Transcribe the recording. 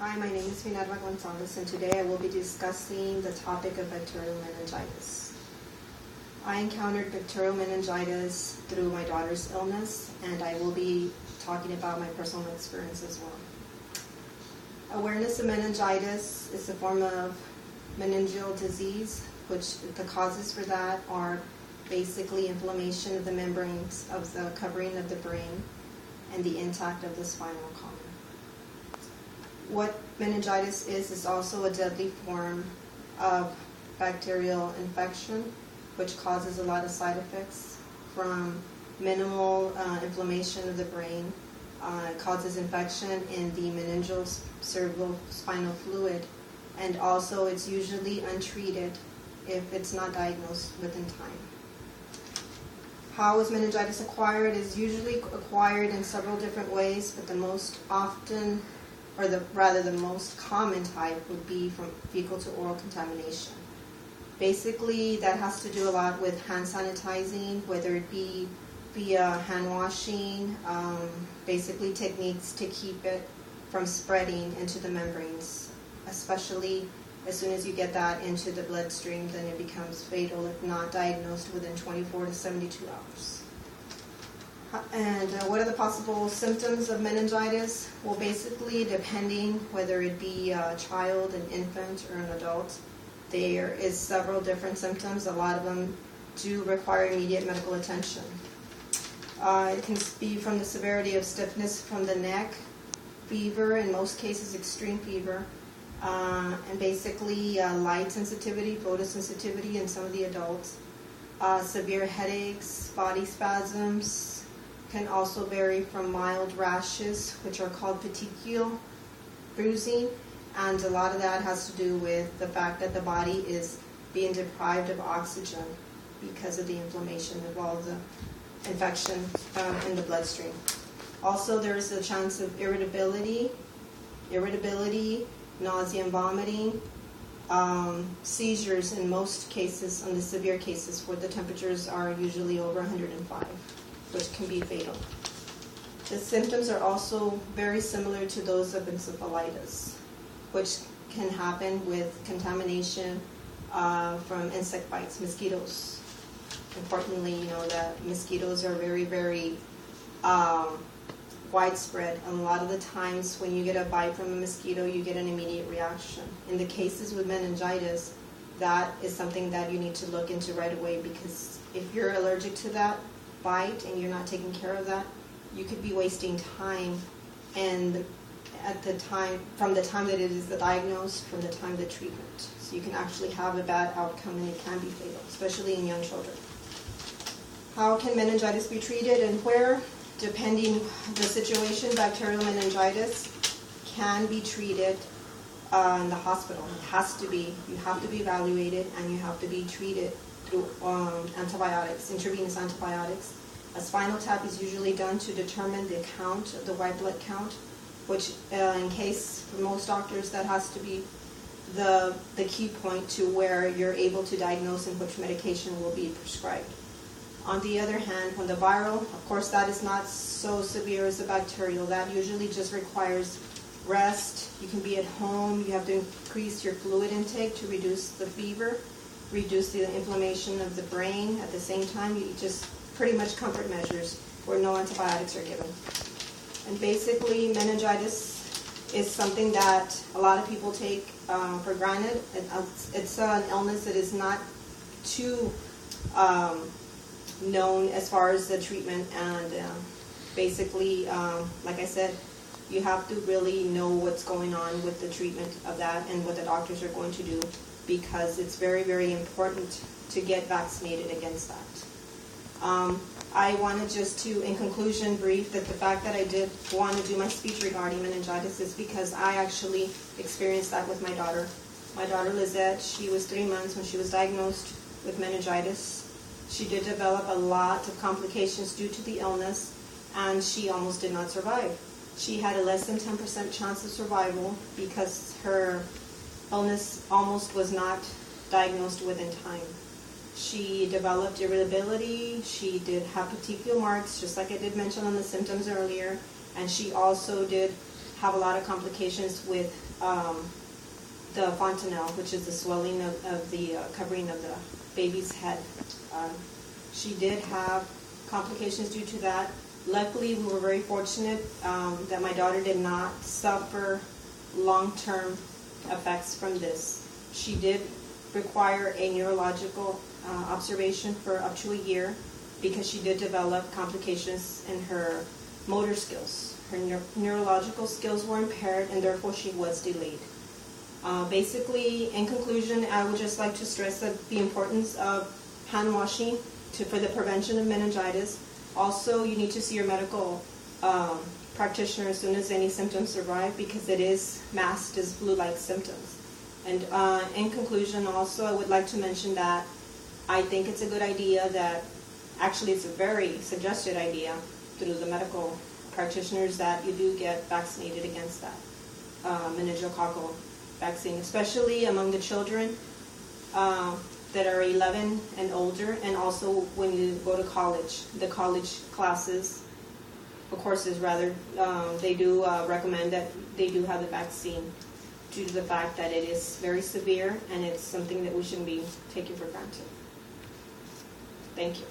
Hi, my name is Meningitis, and today I will be discussing the topic of bacterial meningitis. I encountered bacterial meningitis through my daughter's illness, and I will be talking about my personal experience as well. Awareness of meningitis is a form of meningeal disease, which the causes for that are basically inflammation of the membranes of the covering of the brain and the intact of the spinal column. What meningitis is also a deadly form of bacterial infection, which causes a lot of side effects from minimal inflammation of the brain. It causes infection in the meningeal cerebrospinal fluid, and also it's usually untreated if it's not diagnosed within time. How is meningitis acquired? It is usually acquired in several different ways, but the most often, or the most common type would be from fecal to oral contamination. Basically, that has to do a lot with hand sanitizing, whether it be via hand washing, basically techniques to keep it from spreading into the membranes, especially as soon as you get that into the bloodstream, then it becomes fatal if not diagnosed within 24 to 72 hours. And what are the possible symptoms of meningitis? Well, basically, depending whether it be a child, an infant, or an adult, there is several different symptoms. A lot of them do require immediate medical attention. It can be from the severity of stiffness from the neck, fever, in most cases extreme fever, and basically light sensitivity, photosensitivity in some of the adults, severe headaches, body spasms. Can also vary from mild rashes, which are called petechial bruising, and a lot of that has to do with the fact that the body is being deprived of oxygen because of the inflammation of all the infection in the bloodstream. Also, there is a chance of irritability, nausea and vomiting, seizures in most cases, in the severe cases where the temperatures are usually over 105. Which can be fatal. The symptoms are also very similar to those of encephalitis, which can happen with contamination from insect bites, mosquitoes. Importantly, you know that mosquitoes are very, very widespread. And a lot of the times when you get a bite from a mosquito, you get an immediate reaction. In the cases with meningitis, that is something that you need to look into right away, because if you're allergic to that bite and you're not taking care of that, you could be wasting time, and from the time that it is diagnosed, from the time of the treatment. So you can actually have a bad outcome, and it can be fatal, especially in young children. How can meningitis be treated and where? Depending the situation, bacterial meningitis can be treated in the hospital. It has to be. You have to be evaluated, and you have to be treated through antibiotics, intravenous antibiotics. A spinal tap is usually done to determine the count, the white blood count, which in case for most doctors that has to be the key point to where you're able to diagnose and which medication will be prescribed. On the other hand, when the viral, of course that is not so severe as the bacterial. That usually just requires rest. You can be at home. You have to increase your fluid intake to reduce the fever, reduce the inflammation of the brain. At the same time, you just pretty much comfort measures where no antibiotics are given. And basically, meningitis is something that a lot of people take for granted. It's an illness that is not too known as far as the treatment, and basically, like I said, you have to really know what's going on with the treatment of that and what the doctors are going to do, because it's very, very important to get vaccinated against that. I wanted just to, in conclusion, brief that the fact that I did want to do my speech regarding meningitis is because I actually experienced that with my daughter. My daughter Lizette, she was 3 months when she was diagnosed with meningitis. She did develop a lot of complications due to the illness, and she almost did not survive. She had a less than 10% chance of survival because her illness almost was not diagnosed within time. She developed irritability. She did have petechial marks, just like I did mention on the symptoms earlier, and she also did have a lot of complications with the fontanelle, which is the swelling of the covering of the baby's head. She did have complications due to that. Luckily, we were very fortunate that my daughter did not suffer long-term effects from this. She did require a neurological observation for up to a year because she did develop complications in her motor skills. Her neurological skills were impaired, and therefore she was delayed. Basically, in conclusion, I would just like to stress that the importance of hand washing for the prevention of meningitis. Also, you need to see your medical practitioner as soon as any symptoms arrive, because it is masked as flu-like symptoms. And in conclusion, also, I would like to mention that I think it's a good idea that, actually it's a very suggested idea through the medical practitioners, that you do get vaccinated against that meningococcal vaccine, especially among the children that are 11 and older, and also when you go to college, the college classes, of course, they do recommend that they do have the vaccine due to the fact that it is very severe and it's something that we shouldn't be taking for granted. Thank you.